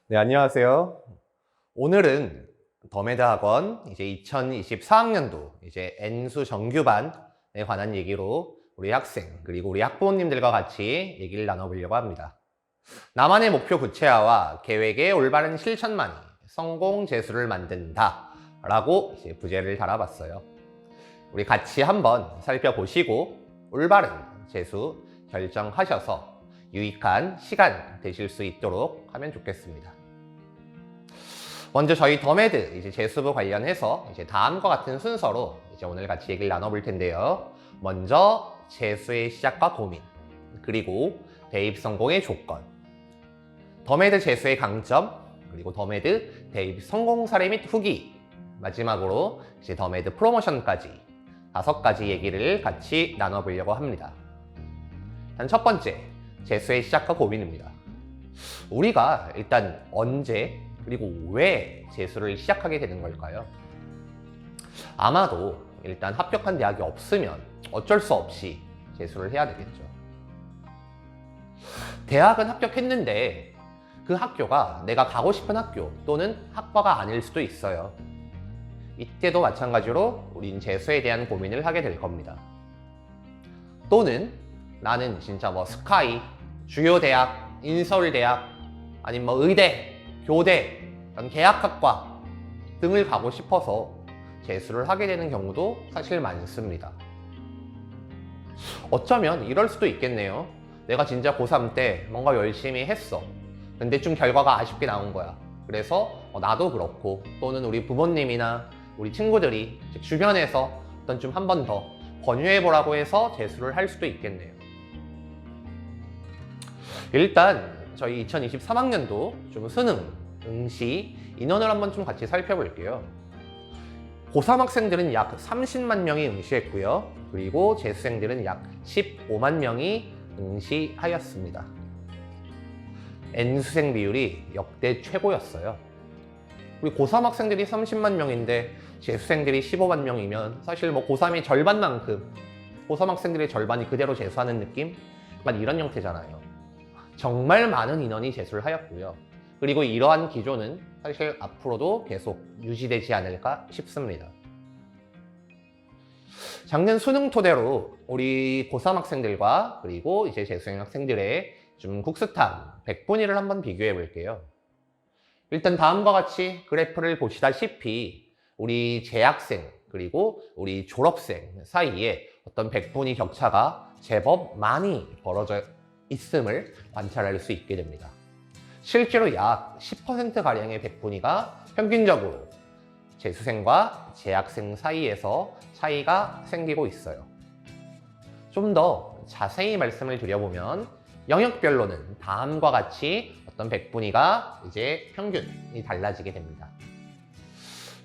네, 안녕하세요. 오늘은 더메드 학원 이제 2024학년도 이제 N수 정규반에 관한 얘기로 우리 학생 그리고 우리 학부모님들과 같이 얘기를 나눠보려고 합니다. 나만의 목표 구체화와 계획의 올바른 실천만이 성공 재수를 만든다 라고 이제 부제를 달아봤어요. 우리 같이 한번 살펴보시고 올바른 재수 결정하셔서 유익한 시간 되실 수 있도록 하면 좋겠습니다. 먼저 저희 더메드 이제 재수부 관련해서 이제 다음과 같은 순서로 이제 오늘 같이 얘기를 나눠볼 텐데요. 먼저 재수의 시작과 고민, 그리고 대입 성공의 조건, 더메드 재수의 강점, 그리고 더메드 대입 성공 사례 및 후기, 마지막으로 이제 더메드 프로모션까지 5가지 얘기를 같이 나눠보려고 합니다. 일단 첫 번째, 재수의 시작과 고민입니다. 우리가 일단 언제 그리고 왜 재수를 시작하게 되는 걸까요? 아마도 일단 합격한 대학이 없으면 어쩔 수 없이 재수를 해야 되겠죠. 대학은 합격했는데 그 학교가 내가 가고 싶은 학교 또는 학과가 아닐 수도 있어요. 이때도 마찬가지로 우린 재수에 대한 고민을 하게 될 겁니다. 또는 나는 진짜 뭐 스카이, 주요 대학, 인서울대학, 아니면 뭐 의대, 교대, 이런 계약학과 등을 가고 싶어서 재수를 하게 되는 경우도 사실 많습니다. 어쩌면 이럴 수도 있겠네요. 내가 진짜 고3 때 뭔가 열심히 했어. 근데 좀 결과가 아쉽게 나온 거야. 그래서 나도 그렇고 또는 우리 부모님이나 우리 친구들이 주변에서 어떤 좀 한 번 더 권유해보라고 해서 재수를 할 수도 있겠네요. 일단 저희 2023학년도 좀 수능, 응시, 인원을 한번 좀 같이 살펴볼게요. 고3 학생들은 약 30만 명이 응시했고요. 그리고 재수생들은 약 15만 명이 응시하였습니다. N수생 비율이 역대 최고였어요. 우리 고3 학생들이 30만 명인데 재수생들이 15만 명이면 사실 뭐 고3의 절반만큼 고3 학생들의 절반이 그대로 재수하는 느낌? 약간 이런 형태잖아요. 정말 많은 인원이 재수를 하였고요. 그리고 이러한 기조는 사실 앞으로도 계속 유지되지 않을까 싶습니다. 작년 수능 토대로 우리 고3 학생들과 그리고 이제 재수생 학생들의 좀 국스탐 100분위를 한번 비교해 볼게요. 일단 다음과 같이 그래프를 보시다시피 우리 재학생 그리고 우리 졸업생 사이에 어떤 100분위 격차가 제법 많이 벌어져 있음을 관찰할 수 있게 됩니다. 실제로 약 10%가량의 100분위가 평균적으로 재수생과 재학생 사이에서 차이가 생기고 있어요. 좀 더 자세히 말씀을 드려보면 영역별로는 다음과 같이 어떤 100분위가 이제 평균이 달라지게 됩니다.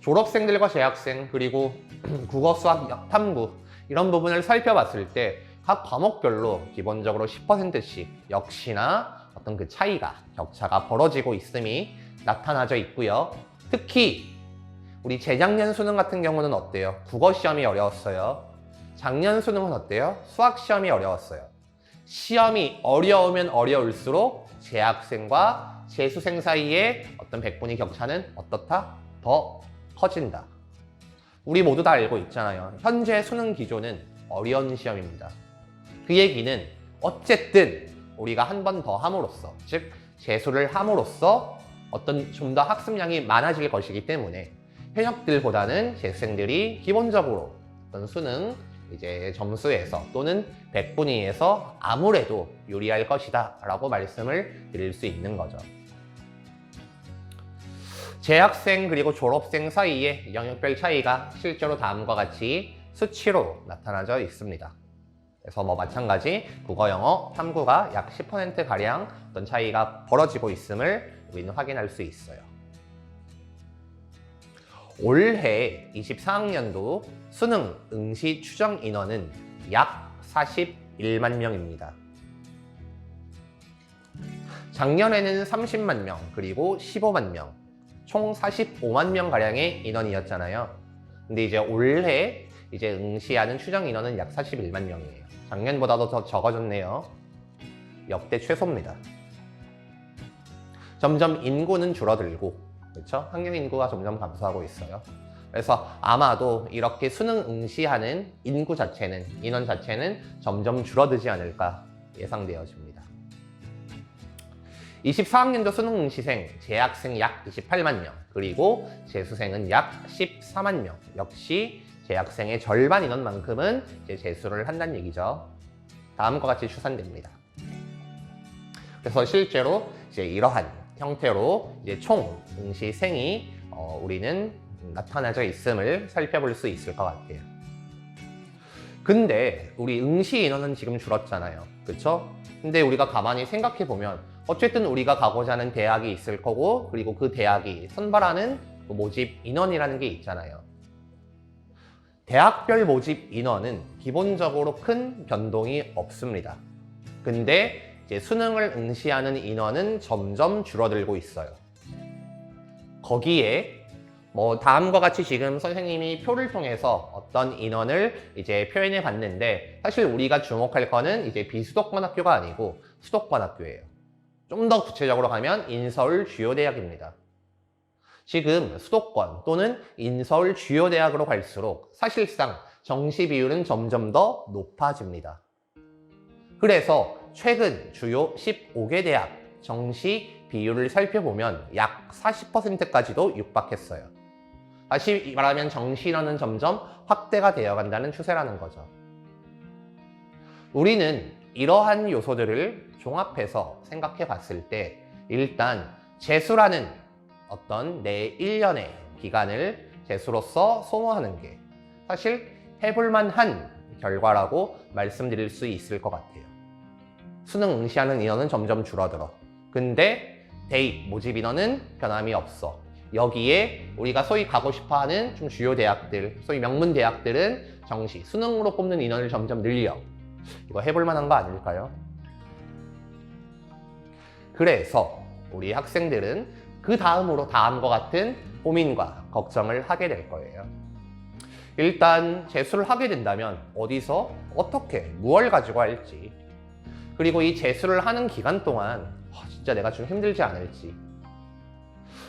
졸업생들과 재학생 그리고 국어, 수학, 탐구 이런 부분을 살펴봤을 때 각 과목별로 기본적으로 10%씩 역시나 어떤 그 차이가, 격차가 벌어지고 있음이 나타나져 있고요. 특히 우리 재작년 수능 같은 경우는 어때요? 국어 시험이 어려웠어요. 작년 수능은 어때요? 수학 시험이 어려웠어요. 시험이 어려우면 어려울수록 재학생과 재수생 사이의 어떤 100분위 격차는 어떻다? 더 커진다. 우리 모두 다 알고 있잖아요. 현재 수능 기조는 어려운 시험입니다. 그 얘기는 어쨌든 우리가 한 번 더 함으로써, 즉 재수를 함으로써 어떤 좀 더 학습량이 많아질 것이기 때문에 현역들보다는 재수생들이 기본적으로 어떤 수능 이제 점수에서 또는 100분위에서 아무래도 유리할 것이다 라고 말씀을 드릴 수 있는 거죠. 재학생 그리고 졸업생 사이의 영역별 차이가 실제로 다음과 같이 수치로 나타나져 있습니다. 그래서 뭐 마찬가지 국어, 영어, 탐구가 약 10%가량 어떤 차이가 벌어지고 있음을 우리는 확인할 수 있어요. 올해 24학년도 수능 응시 추정 인원은 약 41만 명입니다. 작년에는 30만 명 그리고 15만 명 총 45만 명가량의 인원이었잖아요. 근데 이제 올해 이제 응시하는 추정 인원은 약 41만 명이에요. 작년보다도 더 적어졌네요. 역대 최소입니다. 점점 인구는 줄어들고, 그렇죠? 학령 인구가 점점 감소하고 있어요. 그래서 아마도 이렇게 수능 응시하는 인구 자체는, 인원 자체는 점점 줄어들지 않을까 예상되어집니다. 24학년도 수능 응시생, 재학생 약 28만 명, 그리고 재수생은 약 14만 명. 역시 재학생의 절반 인원만큼은 이제 재수를 한다는 얘기죠. 다음과 같이 추산됩니다. 그래서 실제로 이제 이러한 형태로 이제 총 응시생이 우리는 나타나져 있음을 살펴볼 수 있을 것 같아요. 근데 우리 응시 인원은 지금 줄었잖아요. 그렇죠? 근데 우리가 가만히 생각해 보면 어쨌든 우리가 가고자 하는 대학이 있을 거고, 그리고 그 대학이 선발하는 모집 인원이라는 게 있잖아요. 대학별 모집 인원은 기본적으로 큰 변동이 없습니다. 근데 이제 수능을 응시하는 인원은 점점 줄어들고 있어요. 거기에 다음과 같이 지금 선생님이 표를 통해서 어떤 인원을 이제 표현해 봤는데, 사실 우리가 주목할 거는 이제 비수도권 학교가 아니고 수도권 학교예요. 좀 더 구체적으로 가면 인서울 주요 대학입니다. 지금 수도권 또는 인서울 주요 대학으로 갈수록 사실상 정시 비율은 점점 더 높아집니다. 그래서 최근 주요 15개 대학 정시 비율을 살펴보면 약 40%까지도 육박했어요. 다시 말하면 정시 인원은 점점 확대가 되어 간다는 추세라는 거죠. 우리는 이러한 요소들을 종합해서 생각해 봤을 때 일단 재수라는 어떤 내 1년의 기간을 재수로서 소모하는 게 사실 해볼 만한 결과라고 말씀드릴 수 있을 것 같아요. 수능 응시하는 인원은 점점 줄어들어. 근데 대입 모집 인원은 변함이 없어. 여기에 우리가 소위 가고 싶어하는 좀 주요 대학들, 소위 명문 대학들은 정시, 수능으로 뽑는 인원을 점점 늘려. 이거 해볼 만한 거 아닐까요? 그래서 우리 학생들은 그 다음으로 다음과 같은 고민과 걱정을 하게 될 거예요. 일단 재수를 하게 된다면 어디서 어떻게 무엇을 가지고 할지, 그리고 이 재수를 하는 기간 동안 진짜 내가 좀 힘들지 않을지,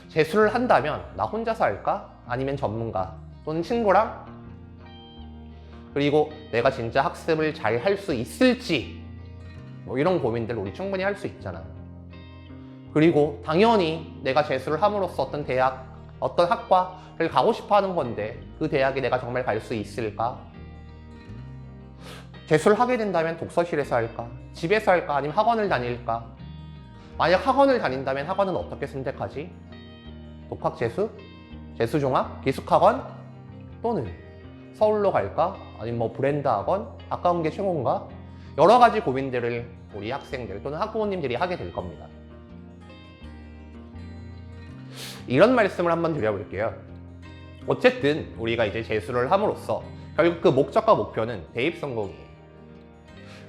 재수를 한다면 나 혼자서 할까? 아니면 전문가 또는 친구랑? 그리고 내가 진짜 학습을 잘 할 수 있을지, 이런 고민들 우리 충분히 할 수 있잖아요. 그리고 당연히 내가 재수를 함으로써 어떤 대학, 어떤 학과를 가고 싶어 하는 건데 그 대학에 내가 정말 갈 수 있을까? 재수를 하게 된다면 독서실에서 할까? 집에서 할까? 아니면 학원을 다닐까? 만약 학원을 다닌다면 학원은 어떻게 선택하지? 독학재수? 재수종합? 기숙학원? 또는 서울로 갈까? 아니면 브랜드 학원? 가까운 게 최고인가? 여러 가지 고민들을 우리 학생들 또는 학부모님들이 하게 될 겁니다. 이런 말씀을 한번 드려볼게요. 어쨌든 우리가 이제 재수를 함으로써 결국 그 목적과 목표는 대입 성공이에요.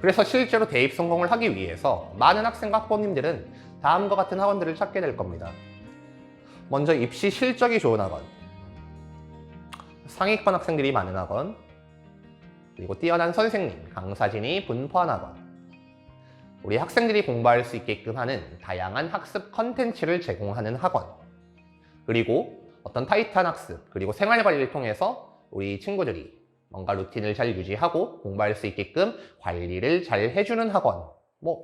그래서 실제로 대입 성공을 하기 위해서 많은 학생과 학부모님들은 다음과 같은 학원들을 찾게 될 겁니다. 먼저 입시 실적이 좋은 학원, 상위권 학생들이 많은 학원, 그리고 뛰어난 선생님, 강사진이 분포한 학원, 우리 학생들이 공부할 수 있게끔 하는 다양한 학습 컨텐츠를 제공하는 학원, 그리고 어떤 타이트한 학습, 그리고 생활관리를 통해서 우리 친구들이 뭔가 루틴을 잘 유지하고 공부할 수 있게끔 관리를 잘 해주는 학원,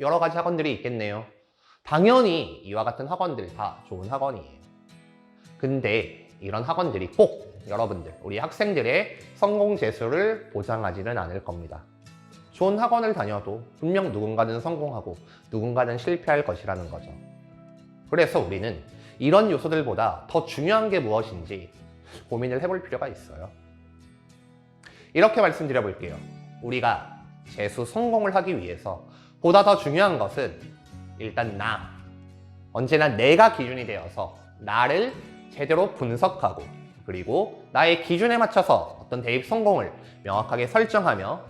여러 가지 학원들이 있겠네요. 당연히 이와 같은 학원들 다 좋은 학원이에요. 근데 이런 학원들이 꼭 여러분들, 우리 학생들의 성공 재수를 보장하지는 않을 겁니다. 좋은 학원을 다녀도 분명 누군가는 성공하고 누군가는 실패할 것이라는 거죠. 그래서 우리는 이런 요소들보다 더 중요한 게 무엇인지 고민을 해볼 필요가 있어요. 이렇게 말씀드려 볼게요. 우리가 재수 성공을 하기 위해서 보다 더 중요한 것은 일단 언제나 내가 기준이 되어서 나를 제대로 분석하고, 그리고 나의 기준에 맞춰서 어떤 대입 성공을 명확하게 설정하며,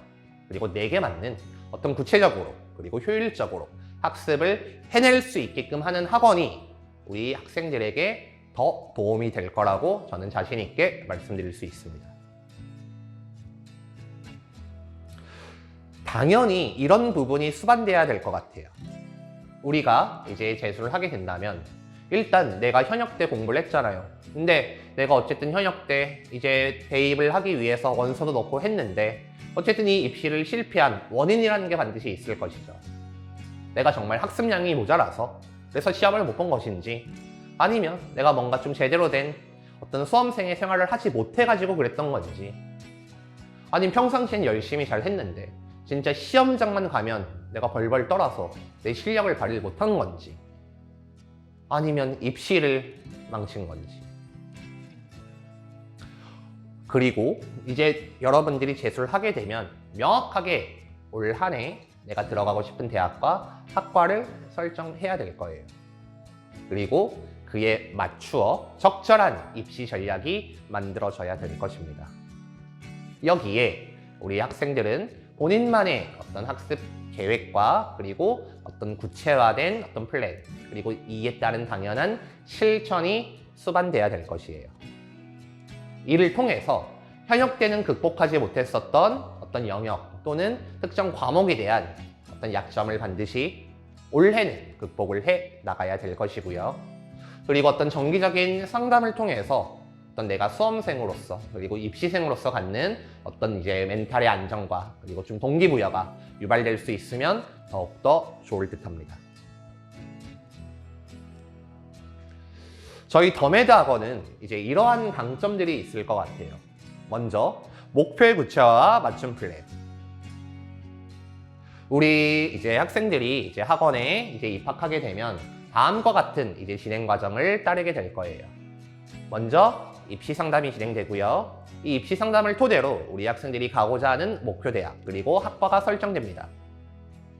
그리고 내게 맞는 어떤 구체적으로 그리고 효율적으로 학습을 해낼 수 있게끔 하는 학원이 우리 학생들에게 더 도움이 될 거라고 저는 자신 있게 말씀드릴 수 있습니다. 당연히 이런 부분이 수반돼야 될 것 같아요. 우리가 이제 재수를 하게 된다면 일단 내가 현역 때 공부를 했잖아요. 근데 내가 어쨌든 현역 때 이제 대입을 하기 위해서 원서도 넣고 했는데 어쨌든 이 입시를 실패한 원인이라는 게 반드시 있을 것이죠. 내가 정말 학습량이 모자라서 그래서 시험을 못 본 것인지, 아니면 내가 뭔가 좀 제대로 된 어떤 수험생의 생활을 하지 못해가지고 그랬던 건지, 아니면 평상시엔 열심히 잘 했는데 진짜 시험장만 가면 내가 벌벌 떨어서 내 실력을 발휘 못한 건지, 아니면 입시를 망친 건지. 그리고 이제 여러분들이 재수를 하게 되면 명확하게 올 한 해 내가 들어가고 싶은 대학과 학과를 설정해야 될 거예요. 그리고 그에 맞추어 적절한 입시 전략이 만들어져야 될 것입니다. 여기에 우리 학생들은 본인만의 어떤 학습 계획과 그리고 어떤 구체화된 어떤 플랜, 그리고 이에 따른 당연한 실천이 수반돼야 될 것이에요. 이를 통해서 현역 때는 극복하지 못했었던 어떤 영역 또는 특정 과목에 대한 어떤 약점을 반드시 올해는 극복을 해 나가야 될 것이고요. 그리고 어떤 정기적인 상담을 통해서 어떤 내가 수험생으로서 그리고 입시생으로서 갖는 어떤 이제 멘탈의 안정과 그리고 좀 동기부여가 유발될 수 있으면 더욱더 좋을 듯합니다. 저희 더메드 학원은 이제 이러한 강점들이 있을 것 같아요. 먼저 목표의 구체화와 맞춤 플랜. 우리 이제 학생들이 이제 학원에 이제 입학하게 되면 다음과 같은 이제 진행 과정을 따르게 될 거예요. 먼저 입시 상담이 진행되고요. 이 입시 상담을 토대로 우리 학생들이 가고자 하는 목표 대학 그리고 학과가 설정됩니다.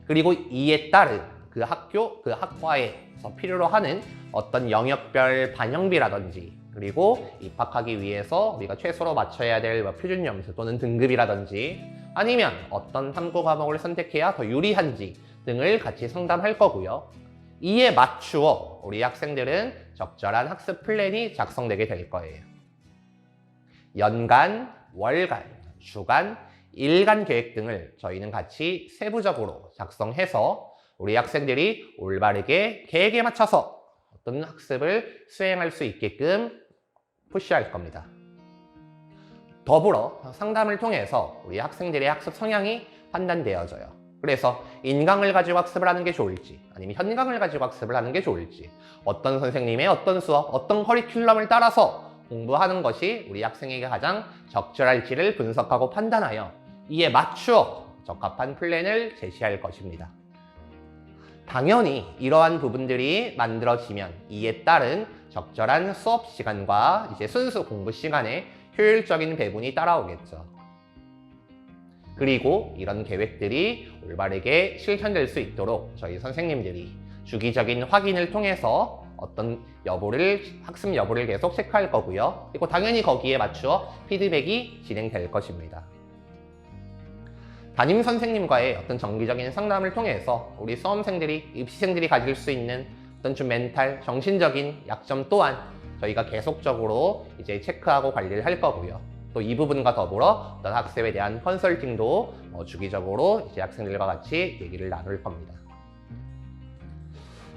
그리고 이에 따른 그 학교, 그 학과에서 필요로 하는 어떤 영역별 반영비라든지, 그리고 입학하기 위해서 우리가 최소로 맞춰야 될 표준 점수 또는 등급이라든지, 아니면 어떤 탐구 과목을 선택해야 더 유리한지 등을 같이 상담할 거고요. 이에 맞추어 우리 학생들은 적절한 학습 플랜이 작성되게 될 거예요. 연간, 월간, 주간, 일간 계획 등을 저희는 같이 세부적으로 작성해서 우리 학생들이 올바르게 계획에 맞춰서 어떤 학습을 수행할 수 있게끔 푸시할 겁니다. 더불어 상담을 통해서 우리 학생들의 학습 성향이 판단되어져요. 그래서 인강을 가지고 학습을 하는 게 좋을지, 아니면 현강을 가지고 학습을 하는 게 좋을지, 어떤 선생님의 어떤 수업, 어떤 커리큘럼을 따라서 공부하는 것이 우리 학생에게 가장 적절할지를 분석하고 판단하여 이에 맞추어 적합한 플랜을 제시할 것입니다. 당연히 이러한 부분들이 만들어지면 이에 따른 적절한 수업 시간과 이제 순수 공부 시간에 효율적인 배분이 따라오겠죠. 그리고 이런 계획들이 올바르게 실천될 수 있도록 저희 선생님들이 주기적인 확인을 통해서 어떤 학습 여부를 계속 체크할 거고요. 그리고 당연히 거기에 맞추어 피드백이 진행될 것입니다. 담임 선생님과의 어떤 정기적인 상담을 통해서 우리 수험생들이, 입시생들이 가질 수 있는 어떤 좀 멘탈, 정신적인 약점 또한 저희가 계속적으로 이제 체크하고 관리를 할 거고요. 또 이 부분과 더불어 어떤 학습에 대한 컨설팅도 주기적으로 이제 학생들과 같이 얘기를 나눌 겁니다.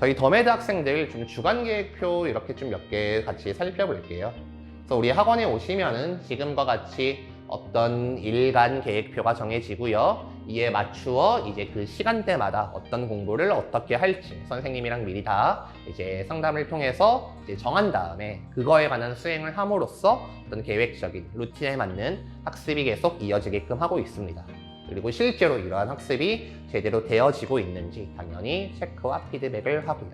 저희 더메드 학생들 좀 주간 계획표 이렇게 좀 몇 개 같이 살펴볼게요. 그래서 우리 학원에 오시면은 지금과 같이 어떤 일간 계획표가 정해지고요. 이에 맞추어 이제 그 시간대마다 어떤 공부를 어떻게 할지 선생님이랑 미리 다 이제 상담을 통해서 이제 정한 다음에 그거에 관한 수행을 함으로써 어떤 계획적인 루틴에 맞는 학습이 계속 이어지게끔 하고 있습니다. 그리고 실제로 이러한 학습이 제대로 되어지고 있는지 당연히 체크와 피드백을 하고요.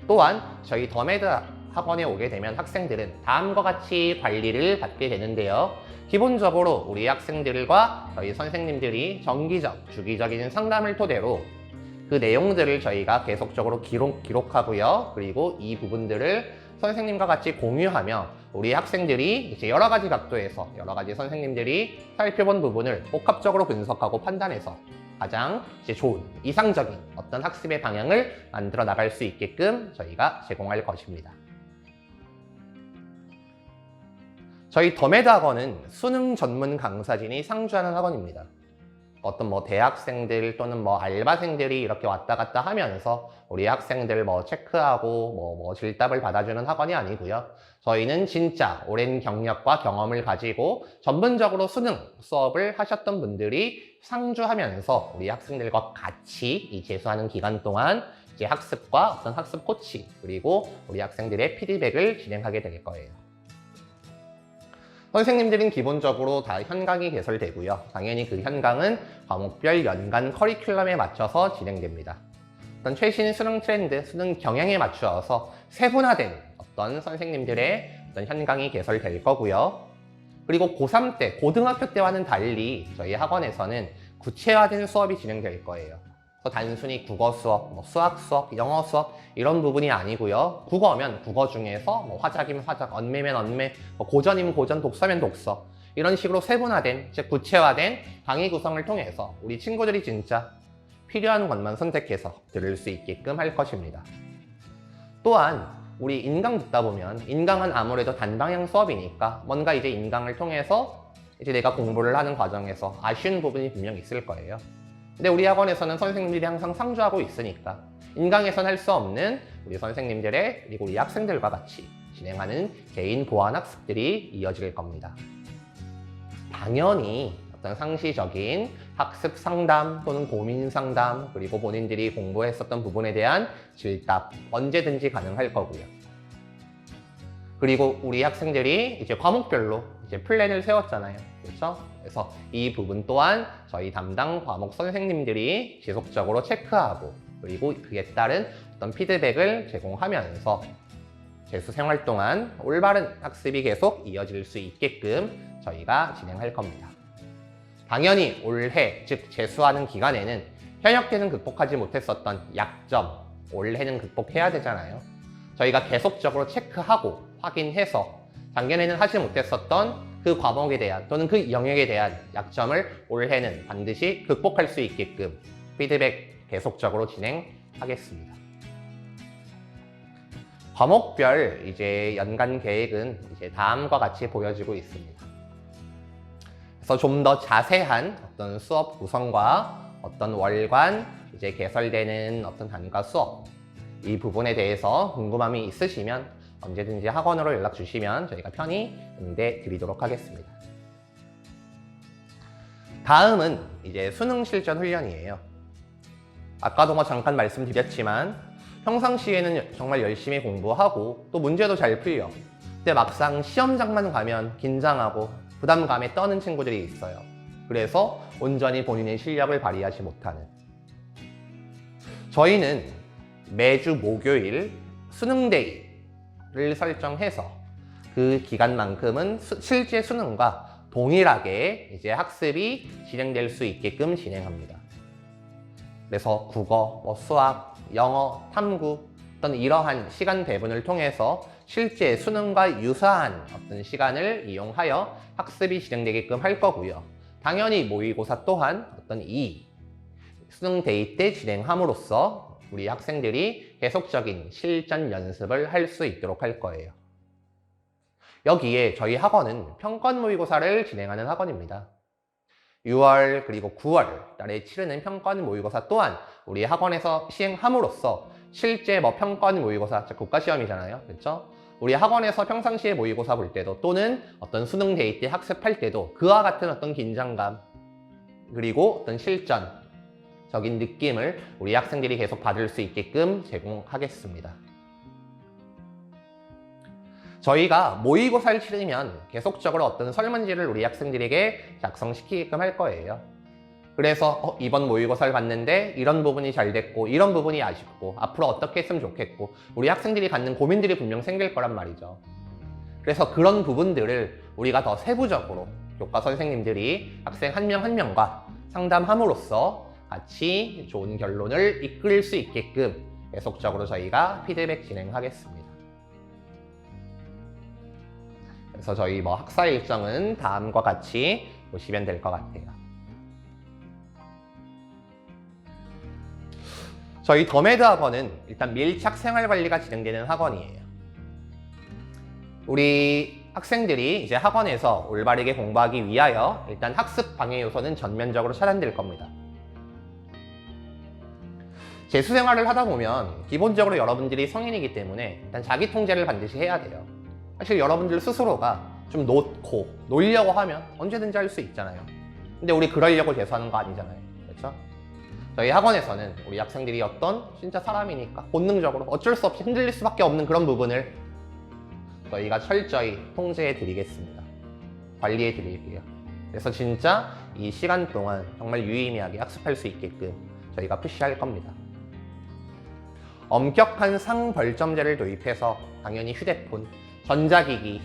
또한 저희 더메드 학원에 오게 되면 학생들은 다음과 같이 관리를 받게 되는데요. 기본적으로 우리 학생들과 저희 선생님들이 정기적, 주기적인 상담을 토대로 그 내용들을 저희가 계속적으로 기록하고요. 그리고 이 부분들을 선생님과 같이 공유하며 우리 학생들이 이제 여러 가지 각도에서 여러 가지 선생님들이 살펴본 부분을 복합적으로 분석하고 판단해서 가장 이제 좋은, 이상적인 어떤 학습의 방향을 만들어 나갈 수 있게끔 저희가 제공할 것입니다. 저희 더메드 학원은 수능 전문 강사진이 상주하는 학원입니다. 어떤 뭐 대학생들 또는 뭐 알바생들이 이렇게 왔다 갔다 하면서 우리 학생들 뭐 체크하고 뭐 질답을 받아주는 학원이 아니고요. 저희는 진짜 오랜 경력과 경험을 가지고 전문적으로 수능 수업을 하셨던 분들이 상주하면서 우리 학생들과 같이 이 재수하는 기간 동안 이제 학습과 어떤 학습 코치 그리고 우리 학생들의 피드백을 진행하게 될 거예요. 선생님들은 기본적으로 다 현강이 개설되고요. 당연히 그 현강은 과목별 연간 커리큘럼에 맞춰서 진행됩니다. 어떤 최신 수능 트렌드, 수능 경향에 맞추어서 세분화된 어떤 선생님들의 어떤 현강이 개설될 거고요. 그리고 고3 때, 고등학교 때와는 달리 저희 학원에서는 구체화된 수업이 진행될 거예요. 그래서 단순히 국어 수업, 뭐 수학 수업, 영어 수업 이런 부분이 아니고요. 국어면 국어 중에서 뭐 화작이면 화작, 언매면 언매, 뭐 고전이면 고전, 독서면 독서 이런 식으로 세분화된, 즉 구체화된 강의 구성을 통해서 우리 친구들이 진짜 필요한 것만 선택해서 들을 수 있게끔 할 것입니다. 또한 우리 인강 듣다 보면 인강은 아무래도 단방향 수업이니까 뭔가 이제 인강을 통해서 이제 내가 공부를 하는 과정에서 아쉬운 부분이 분명 있을 거예요. 근데 우리 학원에서는 선생님들이 항상 상주하고 있으니까 인강에선 할 수 없는 우리 선생님들의 그리고 우리 학생들과 같이 진행하는 개인 보완 학습들이 이어질 겁니다. 당연히 어떤 상시적인 학습 상담 또는 고민 상담 그리고 본인들이 공부했었던 부분에 대한 질답 언제든지 가능할 거고요. 그리고 우리 학생들이 이제 과목별로 이제 플랜을 세웠잖아요. 그렇죠? 그래서 이 부분 또한 저희 담당 과목 선생님들이 지속적으로 체크하고 그리고 그에 따른 어떤 피드백을 제공하면서 재수 생활 동안 올바른 학습이 계속 이어질 수 있게끔 저희가 진행할 겁니다. 당연히 올해, 즉 재수하는 기간에는 현역 때는 극복하지 못했었던 약점, 올해는 극복해야 되잖아요. 저희가 계속적으로 체크하고 확인해서 작년에는 하지 못했었던 그 과목에 대한 또는 그 영역에 대한 약점을 올해는 반드시 극복할 수 있게끔 피드백 계속적으로 진행하겠습니다. 과목별 이제 연간 계획은 이제 다음과 같이 보여지고 있습니다. 그래서 좀 더 자세한 어떤 수업 구성과 어떤 월간 이제 개설되는 어떤 단과 수업 이 부분에 대해서 궁금함이 있으시면 언제든지 학원으로 연락 주시면 저희가 편히 응대 드리도록 하겠습니다. 다음은 이제 수능 실전 훈련이에요. 아까도 뭐 잠깐 말씀드렸지만 평상시에는 정말 열심히 공부하고 또 문제도 잘 풀려. 근데 막상 시험장만 가면 긴장하고 부담감에 떠는 친구들이 있어요. 그래서 온전히 본인의 실력을 발휘하지 못하는. 저희는 매주 목요일 수능데이를 설정해서 그 기간만큼은 실제 수능과 동일하게 이제 학습이 진행될 수 있게끔 진행합니다. 그래서 국어, 수학, 영어, 탐구 어떤 이러한 시간 배분을 통해서 실제 수능과 유사한 어떤 시간을 이용하여 학습이 진행되게끔 할 거고요. 당연히 모의고사 또한 어떤 이 수능 데이 때 진행함으로써 우리 학생들이 계속적인 실전 연습을 할 수 있도록 할 거예요. 여기에 저희 학원은 평권 모의고사를 진행하는 학원입니다. 6월 그리고 9월 달에 치르는 평권 모의고사 또한 우리 학원에서 시행함으로써 실제 평권 모의고사, 국가시험이잖아요. 그렇죠? 우리 학원에서 평상시에 모의고사 볼 때도 또는 어떤 수능 데이 때 학습할 때도 그와 같은 어떤 긴장감 그리고 어떤 실전적인 느낌을 우리 학생들이 계속 받을 수 있게끔 제공하겠습니다. 저희가 모의고사를 치르면 계속적으로 어떤 설문지를 우리 학생들에게 작성시키게끔 할 거예요. 그래서 이번 모의고사를 봤는데 이런 부분이 잘 됐고 이런 부분이 아쉽고 앞으로 어떻게 했으면 좋겠고 우리 학생들이 갖는 고민들이 분명 생길 거란 말이죠. 그래서 그런 부분들을 우리가 더 세부적으로 교과 선생님들이 학생 한 명 한 명과 상담함으로써 같이 좋은 결론을 이끌 수 있게끔 계속적으로 저희가 피드백 진행하겠습니다. 그래서 저희 학사 일정은 다음과 같이 보시면 될 것 같아요. 저희 더메드 학원은 일단 밀착 생활관리가 진행되는 학원이에요. 우리 학생들이 이제 학원에서 올바르게 공부하기 위하여 일단 학습 방해 요소는 전면적으로 차단될 겁니다. 재수 생활을 하다 보면 기본적으로 여러분들이 성인이기 때문에 일단 자기 통제를 반드시 해야 돼요. 사실 여러분들 스스로가 좀 놓고 놀려고 하면 언제든지 할 수 있잖아요. 근데 우리 그러려고 재수하는 거 아니잖아요. 그렇죠? 저희 학원에서는 우리 학생들이 어떤 진짜 사람이니까 본능적으로 어쩔 수 없이 흔들릴 수밖에 없는 그런 부분을 저희가 철저히 통제해 드리겠습니다. 관리해 드릴게요. 그래서 진짜 이 시간 동안 정말 유의미하게 학습할 수 있게끔 저희가 푸시할 겁니다. 엄격한 상벌점제를 도입해서 당연히 휴대폰, 전자기기,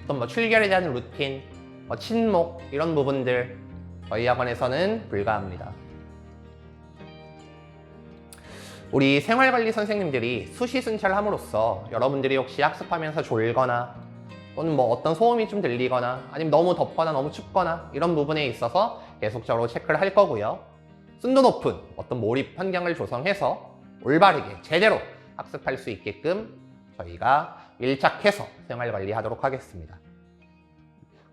어떤 출결에 대한 루틴, 친목 이런 부분들 저희 학원에서는 불가합니다. 우리 생활관리 선생님들이 수시순찰함으로써 여러분들이 혹시 학습하면서 졸거나 또는 어떤 소음이 좀 들리거나 아니면 너무 덥거나 너무 춥거나 이런 부분에 있어서 계속적으로 체크를 할 거고요. 순도 높은 어떤 몰입 환경을 조성해서 올바르게 제대로 학습할 수 있게끔 저희가 밀착해서 생활관리 하도록 하겠습니다.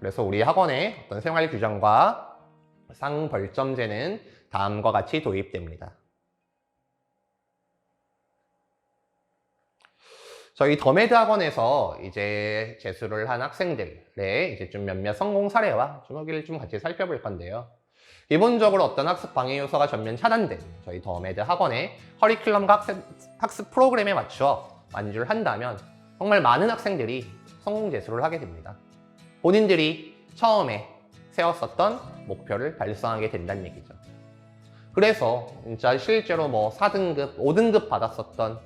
그래서 우리 학원의 어떤 생활 규정과 상벌점제는 다음과 같이 도입됩니다. 저희 더메드 학원에서 이제 재수를 한 학생들의 이제 좀 몇몇 성공 사례와 좀 여기를 좀 같이 살펴볼 건데요. 기본적으로 어떤 학습 방해 요소가 전면 차단된 저희 더메드 학원의 커리큘럼과 학습 프로그램에 맞추어 완주를 한다면 정말 많은 학생들이 성공 재수를 하게 됩니다. 본인들이 처음에 세웠었던 목표를 달성하게 된다는 얘기죠. 그래서 진짜 실제로 4등급, 5등급 받았었던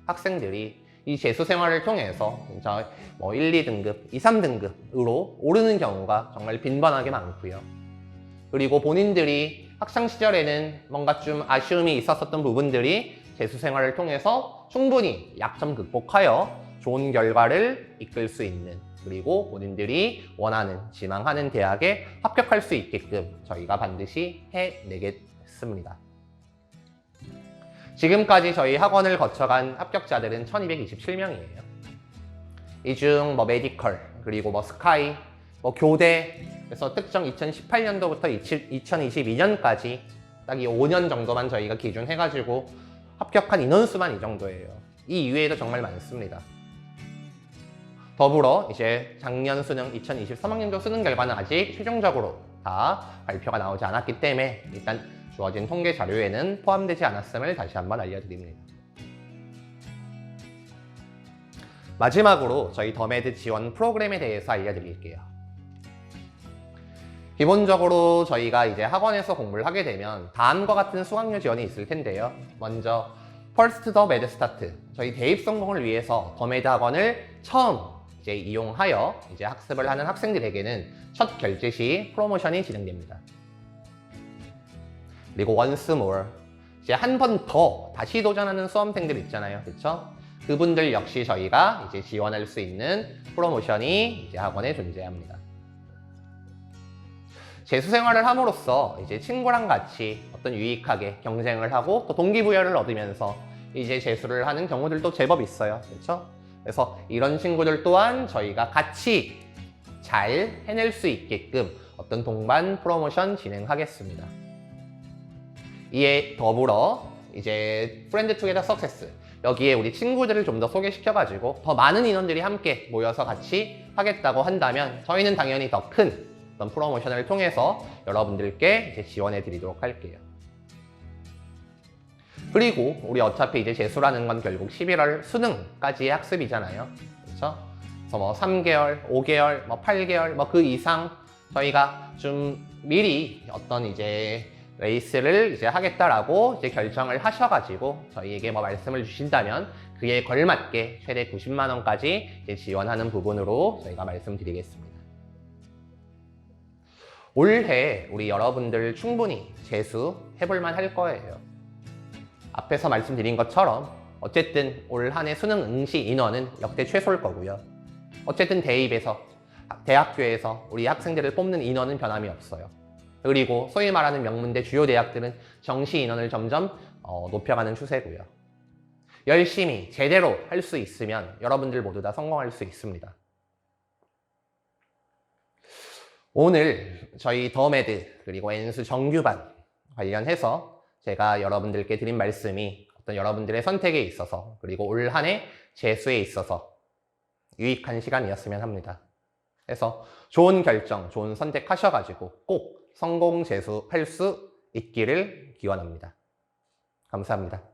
학생들이 이 재수 생활을 통해서 진짜 1, 2등급, 2, 3등급으로 오르는 경우가 정말 빈번하게 많고요. 그리고 본인들이 학창시절에는 뭔가 좀 아쉬움이 있었던 부분들이 재수 생활을 통해서 충분히 약점 극복하여 좋은 결과를 이끌 수 있는, 그리고 본인들이 원하는, 지망하는 대학에 합격할 수 있게끔 저희가 반드시 해내겠습니다. 지금까지 저희 학원을 거쳐간 합격자들은 1227명이에요. 이 중 메디컬, 그리고 스카이, 교대, 그래서 특정 2018년도부터 2022년까지 딱 이 5년 정도만 저희가 기준해가지고 합격한 인원수만 이 정도예요. 이 이외에도 정말 많습니다. 더불어 이제 작년 수능 2023학년도 수능 결과는 아직 최종적으로 다 발표가 나오지 않았기 때문에 일단 주어진 통계 자료에는 포함되지 않았음을 다시 한번 알려드립니다. 마지막으로 저희 더메드 지원 프로그램에 대해서 알려드릴게요. 기본적으로 저희가 이제 학원에서 공부를 하게 되면 다음과 같은 수강료 지원이 있을 텐데요. 먼저 퍼스트 더 매드 스타트, 저희 대입 성공을 위해서 더메드 학원을 처음 이제 이용하여 이제 학습을 하는 학생들에게는 첫 결제 시 프로모션이 진행됩니다. 그리고 once more, 이제 한 번 더 다시 도전하는 수험생들 있잖아요, 그렇죠? 그분들 역시 저희가 이제 지원할 수 있는 프로모션이 이제 학원에 존재합니다. 재수 생활을 함으로써 이제 친구랑 같이 어떤 유익하게 경쟁을 하고 또 동기부여를 얻으면서 이제 재수를 하는 경우들도 제법 있어요, 그렇죠? 그래서 이런 친구들 또한 저희가 같이 잘 해낼 수 있게끔 어떤 동반 프로모션 진행하겠습니다. 이에 더불어 이제 프렌드 투게더 석세스, 여기에 우리 친구들을 좀 더 소개시켜가지고 더 많은 인원들이 함께 모여서 같이 하겠다고 한다면 저희는 당연히 더 큰 어떤 프로모션을 통해서 여러분들께 이제 지원해 드리도록 할게요. 그리고 우리 어차피 이제 재수라는 건 결국 11월 수능까지의 학습이잖아요, 그렇죠? 그래서 3개월, 5개월, 8개월, 그 이상 저희가 좀 미리 어떤 이제 레이스를 이제 하겠다라고 이제 결정을 하셔가지고 저희에게 말씀을 주신다면 그에 걸맞게 최대 90만 원까지 이제 지원하는 부분으로 저희가 말씀드리겠습니다. 올해 우리 여러분들 충분히 재수해볼만 할 거예요. 앞에서 말씀드린 것처럼 어쨌든 올 한 해 수능 응시 인원은 역대 최소일 거고요. 어쨌든 대입에서, 대학교에서 우리 학생들을 뽑는 인원은 변함이 없어요. 그리고 소위 말하는 명문대 주요 대학들은 정시 인원을 점점 높여가는 추세고요. 열심히 제대로 할 수 있으면 여러분들 모두 다 성공할 수 있습니다. 오늘 저희 더메드 그리고 엔수 정규반 관련해서 제가 여러분들께 드린 말씀이 어떤 여러분들의 선택에 있어서 그리고 올 한 해 재수에 있어서 유익한 시간이었으면 합니다. 그래서 좋은 결정, 좋은 선택하셔가지고 꼭 성공 재수할 수 있기를 기원합니다. 감사합니다.